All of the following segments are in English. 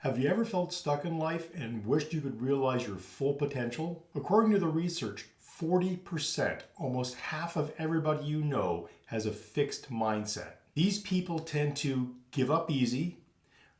Have you ever felt stuck in life and wished you could realize your full potential? According to the research, 40%, almost half of everybody you know, has a fixed mindset. These people tend to give up easy,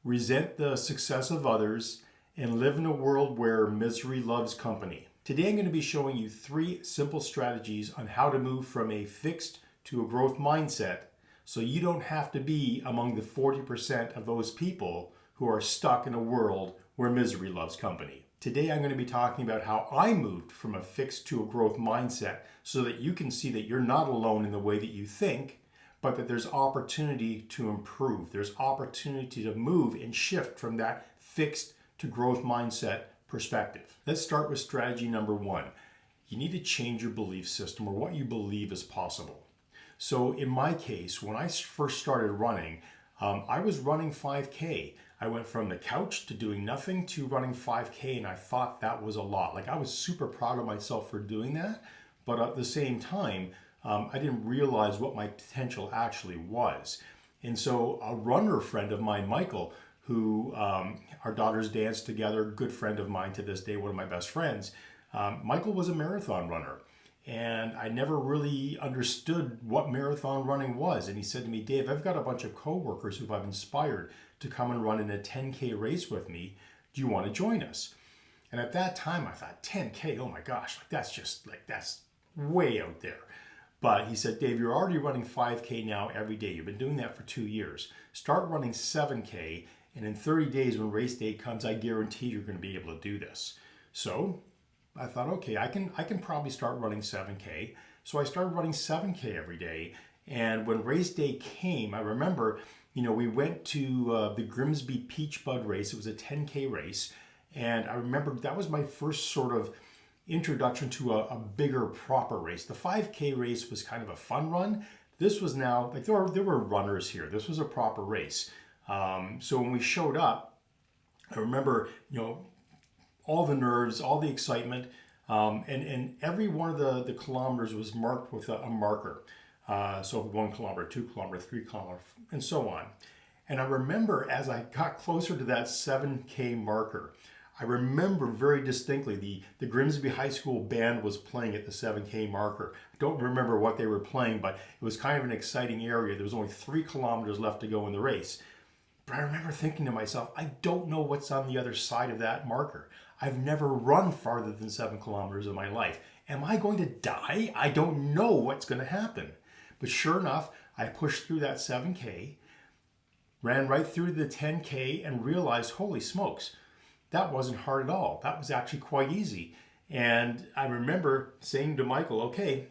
resent the success of others, and live in a world where misery loves company. Today I'm going to be showing you 3 simple strategies on how to move from a fixed to a growth mindset so you don't have to be among the 40% of those people who are stuck in a world where misery loves company. Today I'm going to be talking about how I moved from a fixed to a growth mindset so that you can see that you're not alone in the way that you think, but that there's opportunity to improve. There's opportunity to move and shift from that fixed to growth mindset perspective. Let's start with strategy number 1. You need to change your belief system or what you believe is possible. So in my case, when I first started running, I was running 5K. I went from the couch to doing nothing to running 5K, and I thought that was a lot. Like, I was super proud of myself for doing that, but at the same time, I didn't realize what my potential actually was. And so a runner friend of mine, Michael, who our daughters danced together, good friend of mine to this day, one of my best friends, Michael was a marathon runner. And I never really understood what marathon running was. And he said to me, Dave, I've got a bunch of coworkers who I've inspired to come and run in a 10K race with me. Do you want to join us? And at that time, I thought, 10K, oh my gosh, that's way out there. But he said, Dave, you're already running 5K now every day. You've been doing that for 2 years. Start running 7K, and in 30 days when race day comes, I guarantee you're going to be able to do this. So I thought, okay, I can probably start running 7K. So I started running 7K every day. And when race day came, I remember, we went to the Grimsby Peach Bud race. It was a 10K race. And I remember that was my first sort of introduction to a bigger, proper race. The 5K race was kind of a fun run. This was now, like, there were runners here. This was a proper race. So when we showed up, I remember, all the nerves, all the excitement, and every one of the kilometers was marked with a marker. So 1 kilometer, 2 kilometer, 3 kilometer, and so on. And I remember as I got closer to that 7K marker, I remember very distinctly the Grimsby High School band was playing at the 7K marker. I don't remember what they were playing, but it was kind of an exciting area. There was only 3 kilometers left to go in the race. But I remember thinking to myself, I don't know what's on the other side of that marker. I've never run farther than 7 kilometers in my life. Am I going to die? I don't know what's going to happen. But sure enough, I pushed through that 7K, ran right through the 10K, and realized, holy smokes, that wasn't hard at all. That was actually quite easy. And I remember saying to Michael, okay,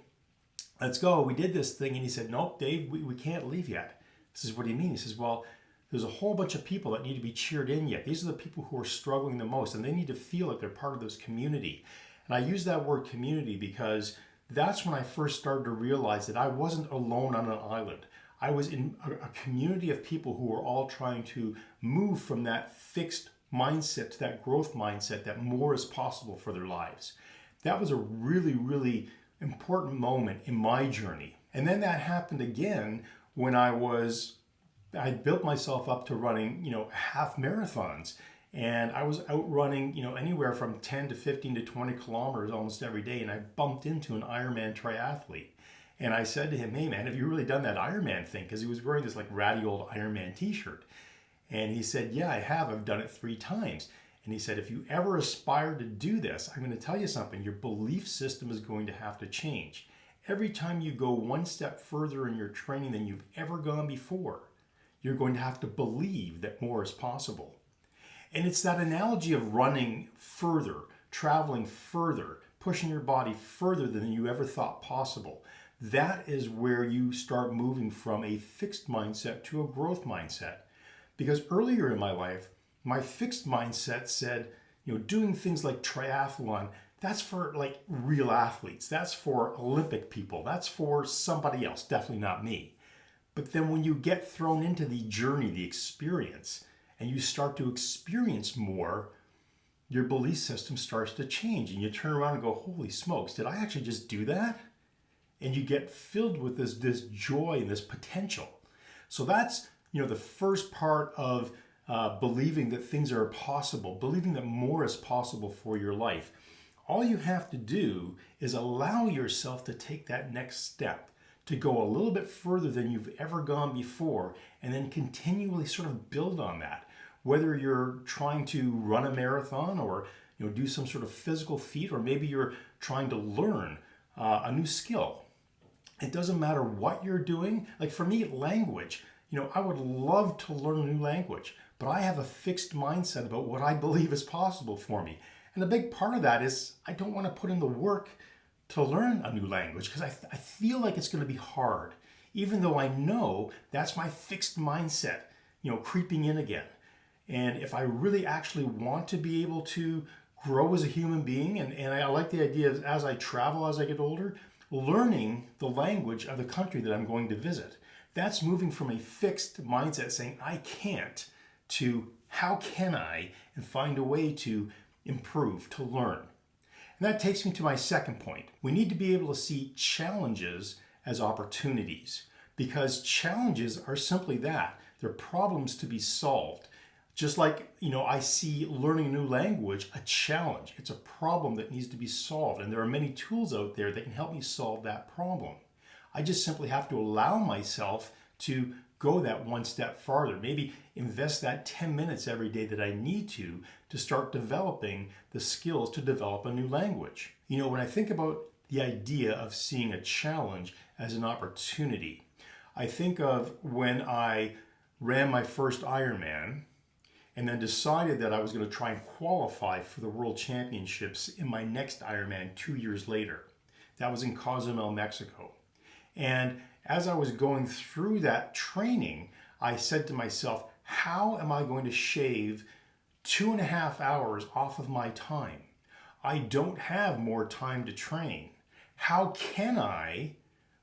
let's go. We did this thing. And he said, nope, Dave, we can't leave yet. This is what do you mean? He says, well, there's a whole bunch of people that need to be cheered in yet. These are the people who are struggling the most, and they need to feel like they're part of this community. And I use that word community because that's when I first started to realize that I wasn't alone on an island. I was in a community of people who were all trying to move from that fixed mindset to that growth mindset, that more is possible for their lives. That was a really, really important moment in my journey. And then that happened again when I built myself up to running, half marathons. And I was out running, anywhere from 10 to 15 to 20 kilometers almost every day. And I bumped into an Ironman triathlete. And I said to him, hey man, have you really done that Ironman thing? Because he was wearing this like ratty old Ironman t-shirt. And he said, yeah, I have. I've done it 3 times. And he said, if you ever aspire to do this, I'm going to tell you something. Your belief system is going to have to change. Every time you go one step further in your training than you've ever gone before, you're going to have to believe that more is possible. And it's that analogy of running further, traveling further, pushing your body further than you ever thought possible. That is where you start moving from a fixed mindset to a growth mindset. Because earlier in my life, my fixed mindset said, doing things like triathlon, that's for like real athletes. That's for Olympic people. That's for somebody else, definitely not me. But then when you get thrown into the journey, the experience, and you start to experience more, your belief system starts to change. And you turn around and go, holy smokes, did I actually just do that? And you get filled with this joy and this potential. So that's, the first part of believing that things are possible, believing that more is possible for your life. All you have to do is allow yourself to take that next step, to go a little bit further than you've ever gone before, and then continually sort of build on that. Whether you're trying to run a marathon or do some sort of physical feat, or maybe you're trying to learn a new skill. It doesn't matter what you're doing. Like for me, language, I would love to learn a new language, but I have a fixed mindset about what I believe is possible for me. And a big part of that is I don't want to put in the work to learn a new language because I feel like it's going to be hard, even though I know that's my fixed mindset, creeping in again. And if I really actually want to be able to grow as a human being, and I like the idea of as I travel, as I get older, learning the language of the country that I'm going to visit. That's moving from a fixed mindset saying I can't to how can I, and find a way to improve, to learn. And that takes me to my second point. We need to be able to see challenges as opportunities, because challenges are simply that. They're problems to be solved. Just like, I see learning a new language a challenge. It's a problem that needs to be solved. And there are many tools out there that can help me solve that problem. I just simply have to allow myself to go that one step farther. Maybe invest that 10 minutes every day that I need to start developing the skills to develop a new language. When I think about the idea of seeing a challenge as an opportunity, I think of when I ran my first Ironman, and then decided that I was going to try and qualify for the World Championships in my next Ironman 2 years later. That was in Cozumel, Mexico. And as I was going through that training, I said to myself, how am I going to shave 2.5 hours off of my time? I don't have more time to train. How can I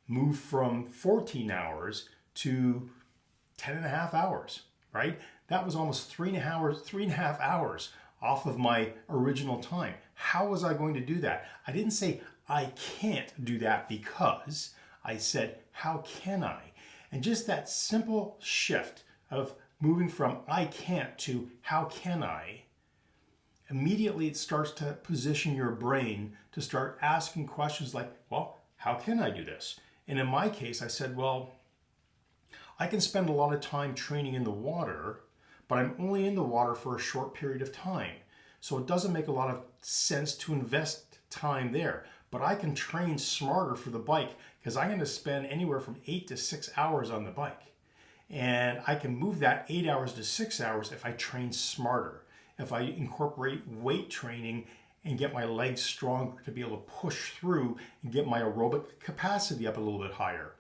move from 14 hours to 10.5 hours, right? That was almost 3.5 hours off of my original time. How was I going to do that? I didn't say I can't do that because. I said, how can I? And just that simple shift of moving from I can't to how can I, immediately it starts to position your brain to start asking questions like, well, how can I do this? And in my case, I said, well, I can spend a lot of time training in the water, but I'm only in the water for a short period of time. So it doesn't make a lot of sense to invest time there. But I can train smarter for the bike because I'm going to spend anywhere from 8 to 6 hours on the bike. And I can move that 8 hours to 6 hours if I train smarter, if I incorporate weight training and get my legs stronger to be able to push through and get my aerobic capacity up a little bit higher.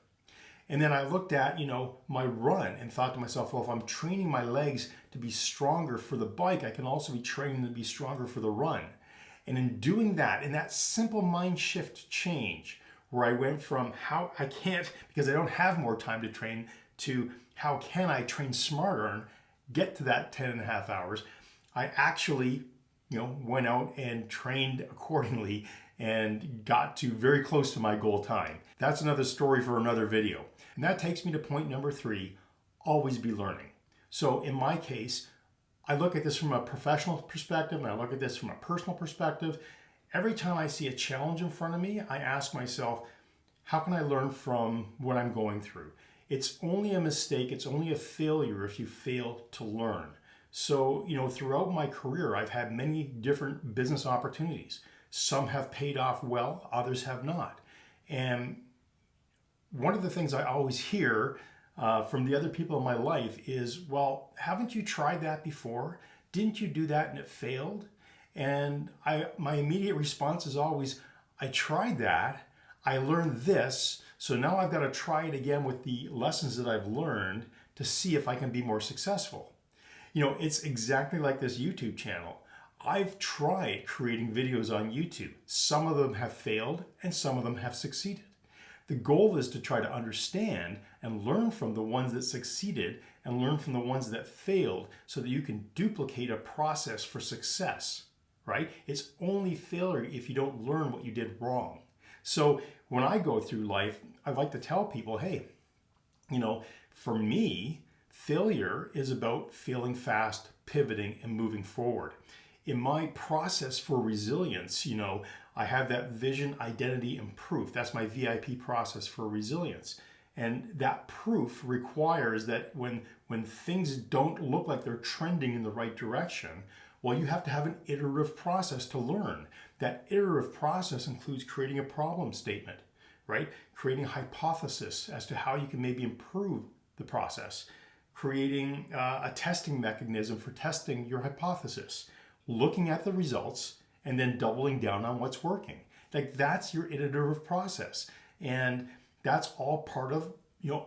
And then I looked at, my run and thought to myself, well, if I'm training my legs to be stronger for the bike, I can also be training them to be stronger for the run. And in doing that, in that simple mind shift change, where I went from how I can't because I don't have more time to train to how can I train smarter and get to that 10.5 hours, I actually, went out and trained accordingly and got to very close to my goal time. That's another story for another video. And that takes me to point number 3, always be learning. So in my case, I look at this from a professional perspective and I look at this from a personal perspective. Every time I see a challenge in front of me, I ask myself, how can I learn from what I'm going through? It's only a mistake, it's only a failure if you fail to learn. So, throughout my career, I've had many different business opportunities. Some have paid off well, others have not. And one of the things I always hear from the other people in my life is, well, haven't you tried that before? Didn't you do that and it failed? And my immediate response is always, I tried that, I learned this, so now I've got to try it again with the lessons that I've learned to see if I can be more successful. It's exactly like this YouTube channel. I've tried creating videos on YouTube. Some of them have failed and some of them have succeeded. The goal is to try to understand and learn from the ones that succeeded and learn from the ones that failed so that you can duplicate a process for success, right? It's only failure if you don't learn what you did wrong. So when I go through life, I like to tell people, hey, for me, Failure is about failing fast, pivoting, and moving forward. In my process for resilience, I have that vision, identity, and proof. That's my VIP process for resilience. And that proof requires that when things don't look like they're trending in the right direction, well, you have to have an iterative process to learn. That iterative process includes creating a problem statement, right? Creating a hypothesis as to how you can maybe improve the process. Creating a testing mechanism for testing your hypothesis. Looking at the results and then doubling down on what's working. Like, that's your iterative process. And that's all part of,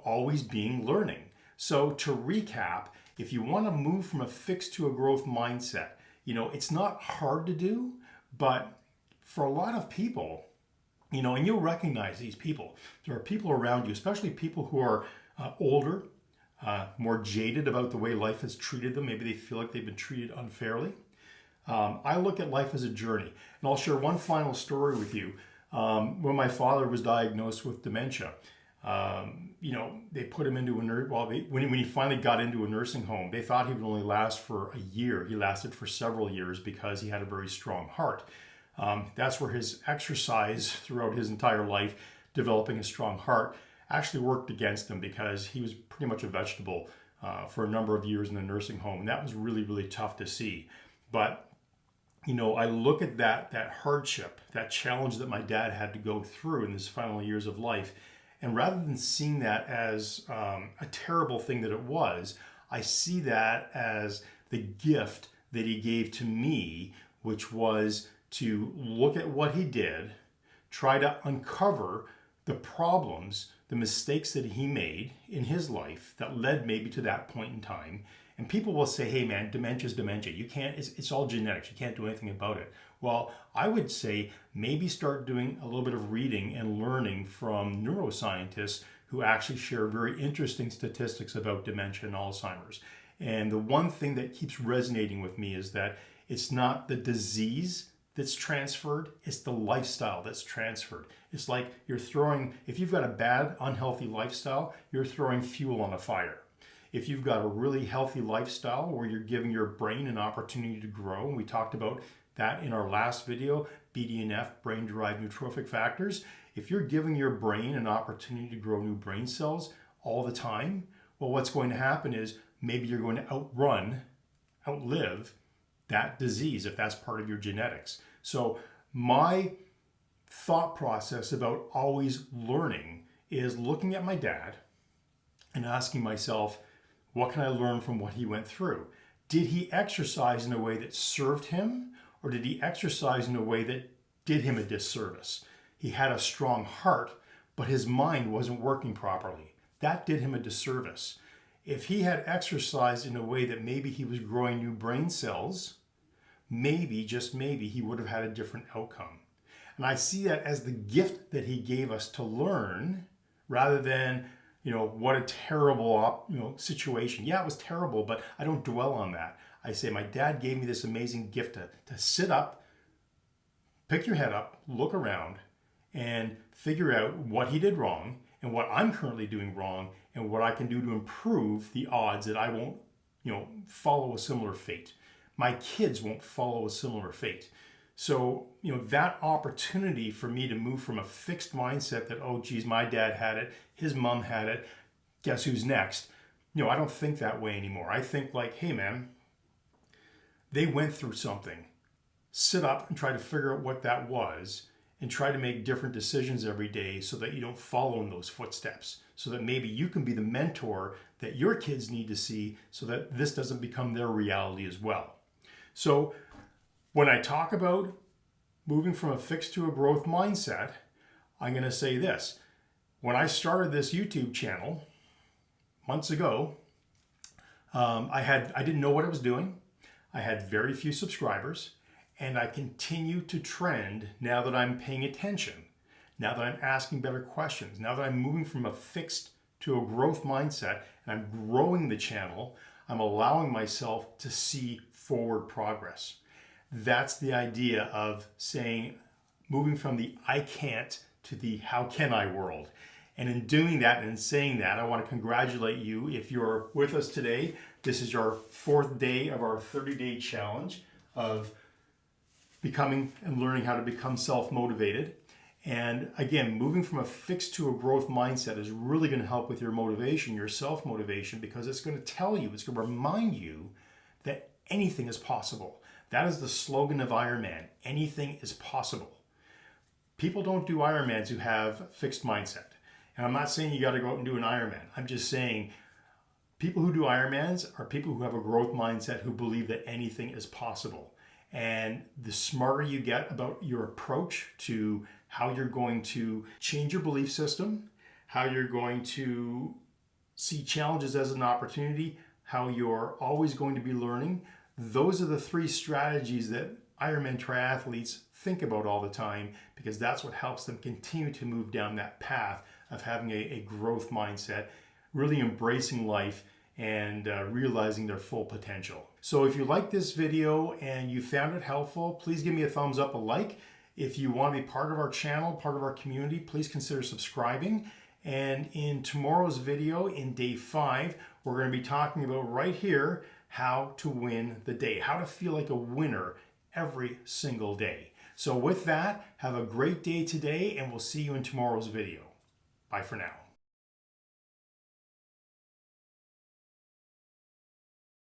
always being learning. So to recap, if you want to move from a fixed to a growth mindset, it's not hard to do, but for a lot of people, and you'll recognize these people. There are people around you, especially people who are older, more jaded about the way life has treated them. Maybe they feel like they've been treated unfairly. I look at life as a journey. And I'll share one final story with you. When my father was diagnosed with dementia, they put him into when he finally got into a nursing home, they thought he would only last for a year. He lasted for several years because he had a very strong heart. That's where his exercise throughout his entire life, developing a strong heart, actually worked against him, because he was pretty much a vegetable for a number of years in the nursing home. And that was really, really tough to see. But I look at that hardship, that challenge that my dad had to go through in his final years of life. And rather than seeing that as a terrible thing that it was, I see that as the gift that he gave to me, which was to look at what he did, try to uncover the problems, the mistakes that he made in his life that led maybe to that point in time. And people will say, hey man, dementia is dementia. You can't, it's all genetics. You can't do anything about it. Well, I would say maybe start doing a little bit of reading and learning from neuroscientists who actually share very interesting statistics about dementia and Alzheimer's. And the one thing that keeps resonating with me is that it's not the disease that's transferred, it's the lifestyle that's transferred. It's like if you've got a bad, unhealthy lifestyle, you're throwing fuel on a fire. If you've got a really healthy lifestyle where you're giving your brain an opportunity to grow, and we talked about that in our last video, BDNF, brain-derived neurotrophic factors. If you're giving your brain an opportunity to grow new brain cells all the time, well, what's going to happen is maybe you're going to outlive that disease if that's part of your genetics. So my thought process about always learning is looking at my dad and asking myself, what can I learn from what he went through? Did he exercise in a way that served him, or did he exercise in a way that did him a disservice? He had a strong heart, but his mind wasn't working properly. That did him a disservice. If he had exercised in a way that maybe he was growing new brain cells, maybe, just maybe, he would have had a different outcome. And I see that as the gift that he gave us to learn, rather than, what a terrible situation. Yeah, it was terrible, but I don't dwell on that. I say, my dad gave me this amazing gift to sit up, pick your head up, look around, and figure out what he did wrong and what I'm currently doing wrong and what I can do to improve the odds that I won't, follow a similar fate. My kids won't follow a similar fate. So, that opportunity for me to move from a fixed mindset that, oh, geez, my dad had it, his mom had it, guess who's next? I don't think that way anymore. I think like, hey, man, they went through something. Sit up and try to figure out what that was and try to make different decisions every day so that you don't follow in those footsteps, so that maybe you can be the mentor that your kids need to see so that this doesn't become their reality as well. So when I talk about moving from a fixed to a growth mindset, I'm going to say this. When I started this YouTube channel months ago, I didn't know what I was doing. I had very few subscribers, and I continue to trend now that I'm paying attention, now that I'm asking better questions, now that I'm moving from a fixed to a growth mindset, and I'm growing the channel. I'm allowing myself to see forward progress. That's the idea of saying, moving from the I can't to the how can I world. And in doing that and in saying that, I want to congratulate you if you're with us today. This is our 4th day of our 30-day challenge of becoming and learning how to become self-motivated. And again, moving from a fixed to a growth mindset is really going to help with your motivation, your self-motivation, because it's going to tell you, it's going to remind you that anything is possible. That is the slogan of Ironman. Anything is possible. People don't do Ironmans who have fixed mindset. And I'm not saying you got to go out and do an Ironman. I'm just saying people who do Ironmans are people who have a growth mindset, who believe that anything is possible. And the smarter you get about your approach to how you're going to change your belief system, how you're going to see challenges as an opportunity, how you're always going to be learning, those are the 3 strategies that Ironman triathletes think about all the time, because that's what helps them continue to move down that path of having a growth mindset, really embracing life and realizing their full potential. So if you like this video and you found it helpful, please give me a thumbs up, a like. If you want to be part of our channel, part of our community, please consider subscribing. And in tomorrow's video, in day 5, we're going to be talking about right here how to win the day, how to feel like a winner every single day. So with that, have a great day today, and we'll see you in tomorrow's video. Bye for now.